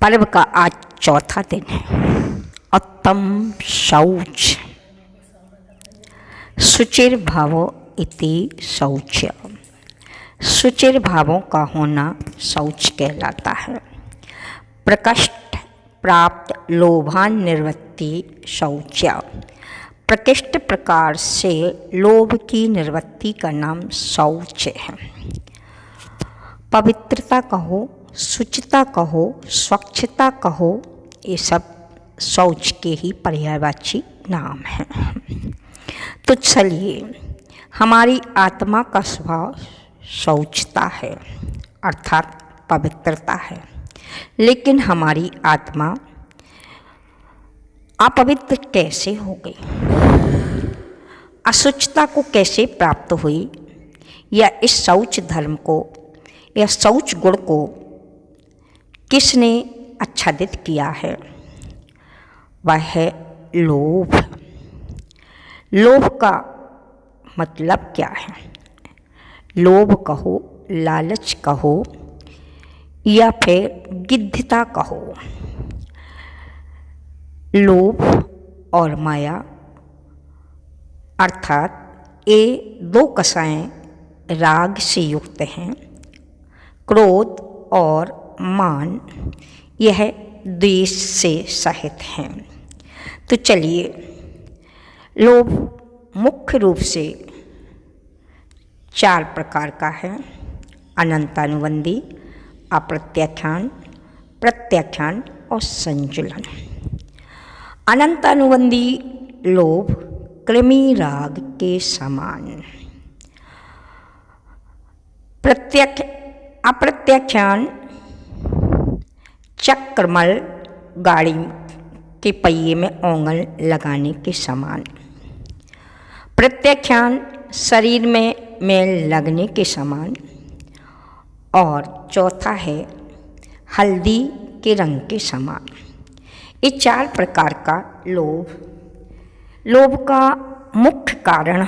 पर्व का आज चौथा दिन है। उत्तम शौच। शुचिर्भावो इति शौच। शुचिर्भावों का होना शौच कहलाता है। प्रकृष्ट प्राप्त लोभान्निवृत्ति शौच। प्रकृष्ट प्रकार से लोभ की निवृत्ति का नाम शौच है। पवित्रता कहो, शुचिता कहो, स्वच्छता कहो, ये सब शौच के ही पर्यायवाची नाम हैं। तो चलिए, हमारी आत्मा का स्वभाव शौचता है अर्थात पवित्रता है, लेकिन हमारी आत्मा अपवित्र कैसे हो गई, अशुचिता को कैसे प्राप्त हुई, या इस शौच धर्म को या शौच गुण को किसने आच्छादित किया है? वह है लोभ। लोभ का मतलब क्या है? लोभ कहो, लालच कहो, या फिर गिद्धता कहो। लोभ और माया अर्थात ये दो कसाएं राग से युक्त हैं। क्रोध और मान यह द्वेष से सहित हैं। तो चलिए, लोभ मुख्य रूप से 4 प्रकार का है: अनंतानुबंधी, अप्रत्याख्यान, प्रत्याख्यान और संजुलन। अनंतानुबंधी लोभ कृमि राग के समान। अप्रत्याख्यान चक्रमल गाड़ी के पहिए में ओंगल लगाने के समान। प्रत्याख्यान शरीर में मैल लगने के समान। और चौथा है हल्दी के रंग के समान। ये 4 प्रकार का लोभ का मुख्य कारण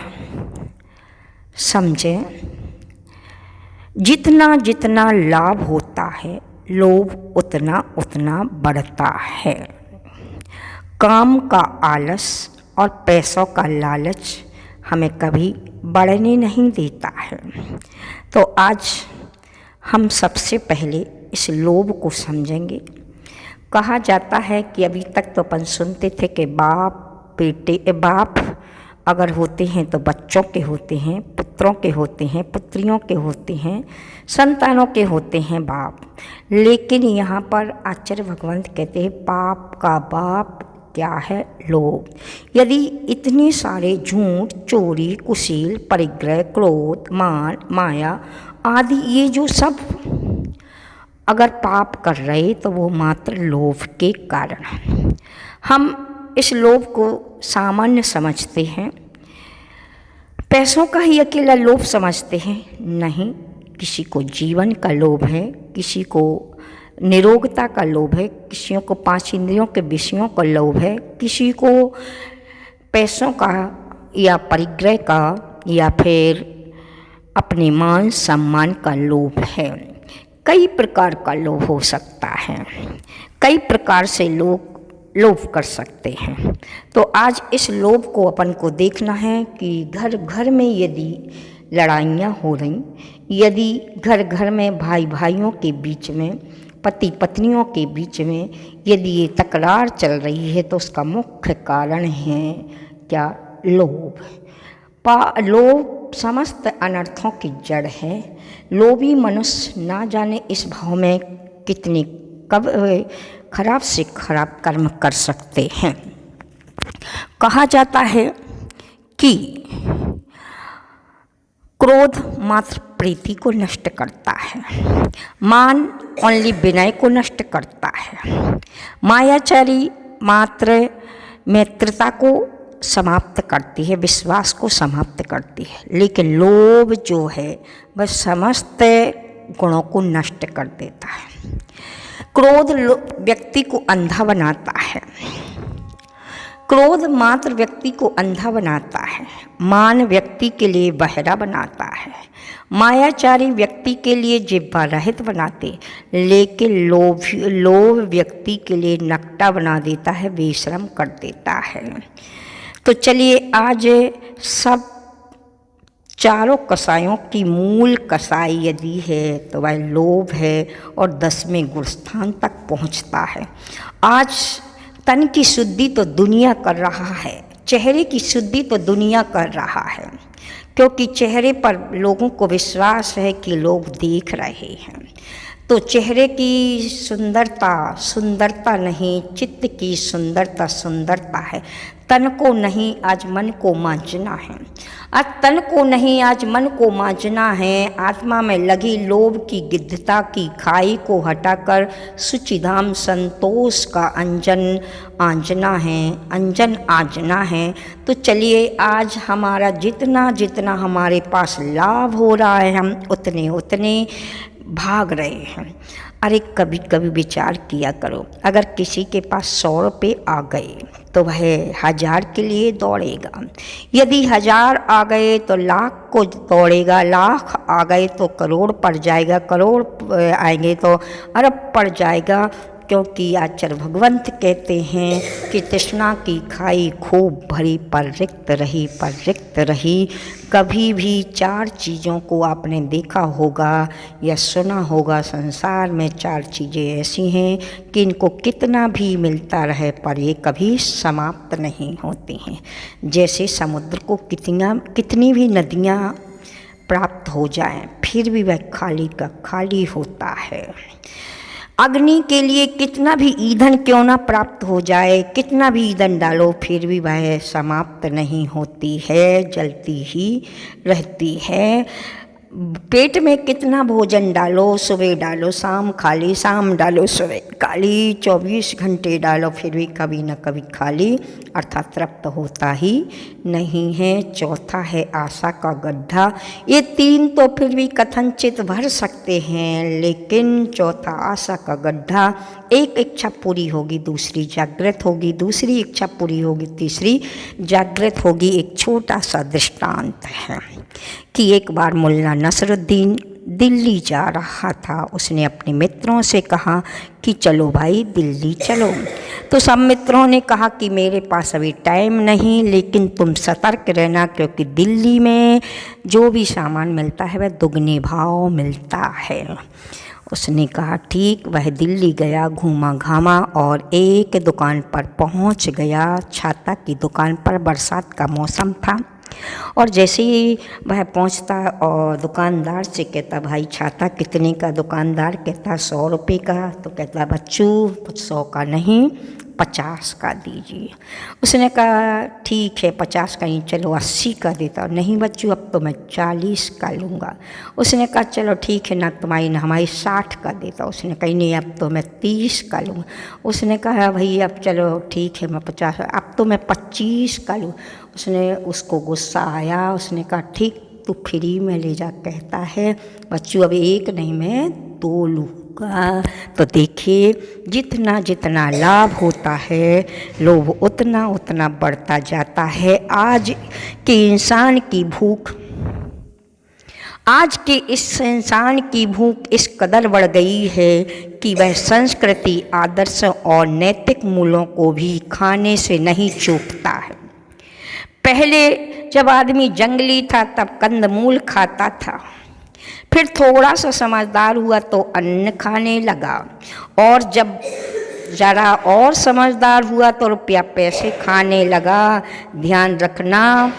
समझें। जितना जितना लाभ होता है, लोभ उतना उतना बढ़ता है। काम का आलस और पैसों का लालच हमें कभी बढ़ने नहीं देता है। तो आज हम सबसे पहले इस लोभ को समझेंगे। कहा जाता है कि अभी तक तो अपन सुनते थे कि बाप अगर होते हैं तो बच्चों के होते हैं, पुत्रों के होते हैं, पुत्रियों के होते हैं, संतानों के होते हैं बाप। लेकिन यहाँ पर आचार्य भगवंत कहते हैं पाप का बाप क्या है? लोभ। यदि इतने सारे झूठ, चोरी, कुशील, परिग्रह, क्रोध, मान, माया आदि ये जो सब अगर पाप कर रहे तो वो मात्र लोभ के कारण है। हम इस लोभ को सामान्य समझते हैं, पैसों का ही अकेला लोभ समझते हैं। नहीं, किसी को जीवन का लोभ है, किसी को निरोगता का लोभ है, किसी को 5 इंद्रियों के विषयों का लोभ है, किसी को पैसों का या परिग्रह का या फिर अपने मान सम्मान का लोभ है। कई प्रकार का लोभ हो सकता है, कई प्रकार से लोग लोभ कर सकते हैं। तो आज इस लोभ को अपन को देखना है कि घर घर में यदि लड़ाइयाँ हो रही, यदि घर घर में भाई भाइयों के बीच में, पति पत्नियों के बीच में यदि ये तकरार चल रही है तो उसका मुख्य कारण है क्या? लोभ। लोभ समस्त अनर्थों की जड़ है। लोभी मनुष्य ना जाने इस भाव में कितनी कब खराब से खराब कर्म कर सकते हैं। कहा जाता है कि क्रोध मात्र प्रीति को नष्ट करता है, मान ओनली विनय को नष्ट करता है, मायाचारी मात्र मित्रता को समाप्त करती है, विश्वास को समाप्त करती है, लेकिन लोभ जो है वह समस्त गुणों को नष्ट कर देता है। क्रोध व्यक्ति को अंधा बनाता है। क्रोध मात्र व्यक्ति को अंधा बनाता है, मान व्यक्ति के लिए बहरा बनाता है, मायाचारी व्यक्ति के लिए जिह्वा रहित बनाते, लेकिन लोभ व्यक्ति के लिए नकटा बना देता है, बेशरम कर देता है। तो चलिए आज सब चारों कसायों की मूल कसाई यदि है तो वह लोभ है और 10वें गुणस्थान तक पहुंचता है। आज तन की शुद्धि तो दुनिया कर रहा है, चेहरे की शुद्धि तो दुनिया कर रहा है, क्योंकि चेहरे पर लोगों को विश्वास है कि लोग देख रहे हैं। तो चेहरे की सुंदरता नहीं, चित्त की सुंदरता है। तन को नहीं आज मन को मांझना है, आज तन को नहीं आज मन को मांझना है। आत्मा में लगी लोभ की गिद्धता की खाई को हटाकर सुचिधाम संतोष का अंजन आजना है। तो चलिए आज हमारा जितना हमारे पास लाभ हो रहा है हम उतने भाग रहे हैं। अरे कभी कभी विचार किया करो, अगर किसी के पास 100 रुपये आ गए तो वह 1000 के लिए दौड़ेगा, यदि 1000 आ गए तो लाख को दौड़ेगा, लाख आ गए तो करोड़ पड़ जाएगा, करोड़ आएंगे तो अरब पड़ जाएगा। क्योंकि आचार्य भगवंत कहते हैं कि तृष्णा की खाई खूब भरी पर रिक्त रही। कभी भी 4 चीज़ों को आपने देखा होगा या सुना होगा, संसार में 4 चीज़ें ऐसी हैं कि इनको कितना भी मिलता रहे पर ये कभी समाप्त नहीं होती हैं। जैसे समुद्र को कितनी भी नदियाँ प्राप्त हो जाएं फिर भी वह खाली का खाली होता है। अग्नि के लिए कितना भी ईंधन क्यों ना प्राप्त हो जाए, कितना भी ईंधन डालो फिर भी वह समाप्त नहीं होती है, जलती ही रहती है। पेट में कितना भोजन डालो, सुबह डालो शाम खाली, शाम डालो सुबह खाली, 24 घंटे डालो फिर भी कभी न कभी खाली, अर्थात तृप्त होता ही नहीं है। चौथा है आशा का गड्ढा। ये 3 तो फिर भी कथनचित भर सकते हैं, लेकिन चौथा आशा का गड्ढा, एक इच्छा पूरी होगी दूसरी जागृत होगी, दूसरी इच्छा पूरी होगी तीसरी जागृत होगी। एक छोटा सा दृष्टांत है कि एक बार मुल्ला नसरुद्दीन दिल्ली जा रहा था। उसने अपने मित्रों से कहा कि चलो भाई दिल्ली चलो। तो सब मित्रों ने कहा कि मेरे पास अभी टाइम नहीं, लेकिन तुम सतर्क रहना क्योंकि दिल्ली में जो भी सामान मिलता है वह दुगने भाव मिलता है। उसने कहा ठीक। वह दिल्ली गया, घूमा घामा और एक दुकान पर पहुंच गया, छाता की दुकान पर। बरसात का मौसम था और जैसे ही वह पहुंचता और दुकानदार से कहता भाई छाता कितने का? दुकानदार कहता 100 रुपये का। तो कहता बच्चू 100 का नहीं 50 का दीजिए। उसने कहा ठीक है 50 का नहीं, चलो 80 का देता। नहीं बच्चू अब तो मैं 40 का लूँगा। उसने कहा चलो ठीक है ना तुम्हारी ना हमारी 60 का देता। उसने कहा नहीं अब तो मैं 30 का लूँगा। उसने कहा भाई अब चलो ठीक है मैं 50, अब तो मैं 25 का लूँ। उसको गुस्सा आया। उसने कहा ठीक तू फ्री में ले जा। कहता है बच्चू अब 1 नहीं मैं 2 लूँगा। तो देखिए जितना जितना लाभ होता है लोभ उतना उतना बढ़ता जाता है। आज के इंसान की भूख, आज के इस इंसान की भूख इस कदर बढ़ गई है कि वह संस्कृति, आदर्श और नैतिक मूल्यों को भी खाने से नहीं चूकता है। पहले जब आदमी जंगली था तब कंदमूल खाता था, फिर थोड़ा सा समझदार हुआ तो अन्न खाने लगा, और जब ज़रा और समझदार हुआ तो रुपया पैसे खाने लगा। ध्यान रखना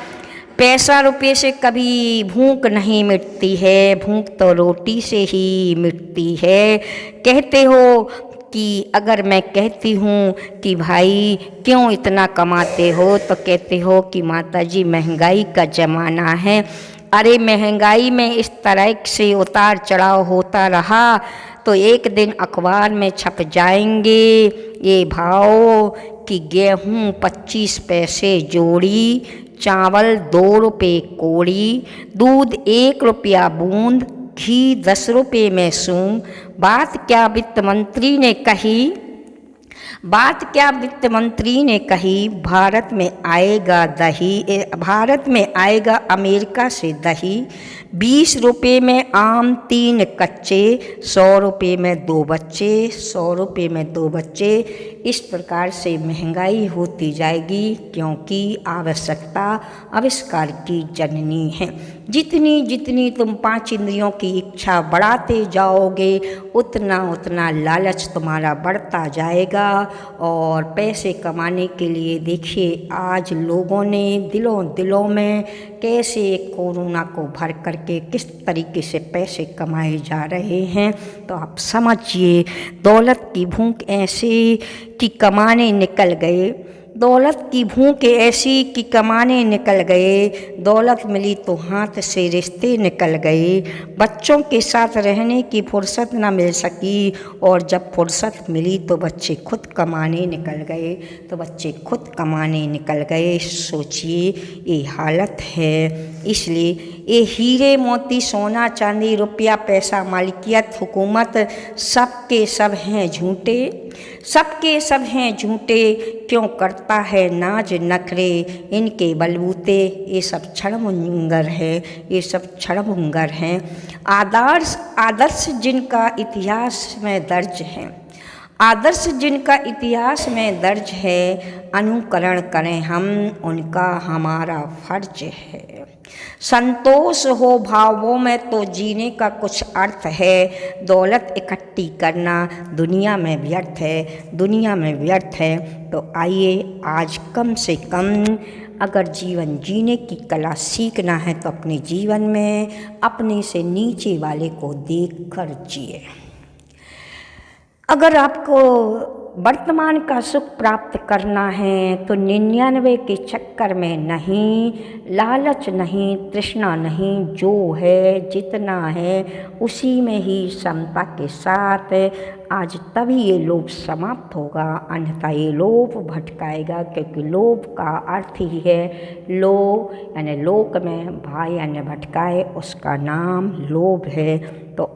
पैसा रुपये से कभी भूख नहीं मिटती है, भूख तो रोटी से ही मिटती है। कहते हो कि अगर मैं कहती हूँ कि भाई क्यों इतना कमाते हो तो कहते हो कि माताजी महंगाई का ज़माना है। अरे महंगाई में इस तरह से उतार चढ़ाव होता रहा तो एक दिन अखबार में छप जाएंगे ये भाव कि गेहूँ 25 पैसे जोड़ी, चावल 2 रुपये कोड़ी, दूध 1 रुपया बूंद, घी 10 रुपये में सूम। बात क्या वित्त मंत्री ने कही बात क्या वित्त मंत्री ने कही, भारत में आएगा अमेरिका से दही, 20 रुपये में आम 3 कच्चे, 100 रुपये में 2 बच्चे, 100 रुपये में 2 बच्चे। इस प्रकार से महंगाई होती जाएगी, क्योंकि आवश्यकता आविष्कार की जननी है। जितनी जितनी तुम 5 इंद्रियों की इच्छा बढ़ाते जाओगे, उतना उतना लालच तुम्हारा बढ़ता जाएगा। और पैसे कमाने के लिए देखिए आज लोगों ने दिलों में कैसे कोरोना को भर करके किस तरीके से पैसे कमाए जा रहे हैं। तो आप समझिए, दौलत की भूख ऐसी कि कमाने निकल गए, दौलत की भूख ऐसी कि कमाने निकल गए, दौलत मिली तो हाथ से रिश्ते निकल गए, बच्चों के साथ रहने की फुर्सत न मिल सकी, और जब फुर्सत मिली तो बच्चे खुद कमाने निकल गए, तो बच्चे खुद कमाने निकल गए। सोचिए ये हालत है। इसलिए ये हीरे मोती सोना चांदी रुपया पैसा मालिकियत हुकूमत सबके सब हैं झूठे, सबके सब हैं झूठे। क्यों करता है नाज नखरे इनके बलबूते, ये सब क्षणभंगुर है, ये सब क्षणभंगुर हैं। आदर्श जिनका इतिहास में दर्ज है, आदर्श जिनका इतिहास में दर्ज है, अनुकरण करें हम उनका हमारा फर्ज है। संतोष हो भावों में तो जीने का कुछ अर्थ है, दौलत इकट्ठी करना दुनिया में व्यर्थ है, दुनिया में व्यर्थ है। तो आइए आज कम से कम अगर जीवन जीने की कला सीखना है तो अपने जीवन में अपने से नीचे वाले को देख कर जिए। अगर आपको वर्तमान का सुख प्राप्त करना है तो 99 के चक्कर में नहीं, लालच नहीं, तृष्णा नहीं, जो है जितना है उसी में ही समता के साथ आज तभी ये लोभ समाप्त होगा, अन्यथा ये लोभ भटकाएगा। क्योंकि लोभ का अर्थ ही है लोभ, यानी लोक में भाई यानी भटकाए, उसका नाम लोभ है। तो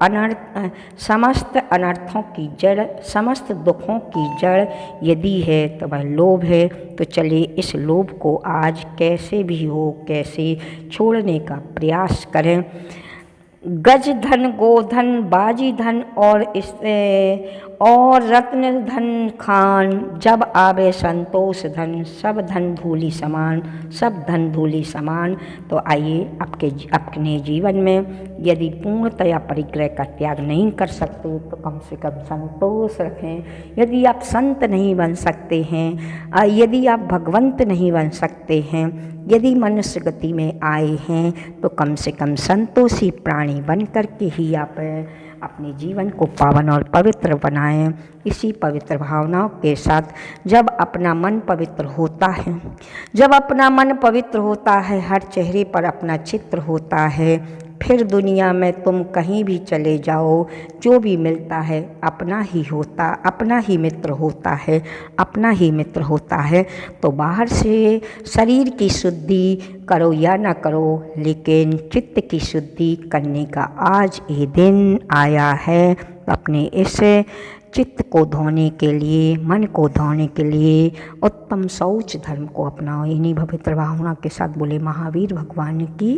समस्त अनर्थों की जड़, समस्त दुखों की जड़ यदि है तो वह लोभ है। तो चलिए इस लोभ को आज कैसे भी हो कैसे छोड़ने का प्रयास करें। गज धन गोधन बाजी धन और रत्न धन खान, जब आवे संतोष धन सब धन धूलि समान, सब धन धूलि समान। तो आइए अपने जीवन में यदि पूर्णतया परिग्रह का त्याग नहीं कर सकते तो कम से कम संतोष रखें। यदि आप संत नहीं बन सकते हैं, यदि आप भगवंत नहीं बन सकते हैं, यदि मनुष्य गति में आए हैं तो कम से कम संतोषी प्राणी बन करके ही आप अपने जीवन को पावन और पवित्र बनाएं। इसी पवित्र भावनाओं के साथ जब अपना मन पवित्र होता है, जब अपना मन पवित्र होता है, हर चेहरे पर अपना चित्र होता है, फिर दुनिया में तुम कहीं भी चले जाओ, जो भी मिलता है अपना ही होता, अपना ही मित्र होता है, अपना ही मित्र होता है। तो बाहर से शरीर की शुद्धि करो या ना करो, लेकिन चित्त की शुद्धि करने का आज ये दिन आया है। अपने इस चित्त को धोने के लिए, मन को धोने के लिए उत्तम शौच धर्म को अपनाओ। इन्हीं पवित्र भावना के साथ बोले महावीर भगवान की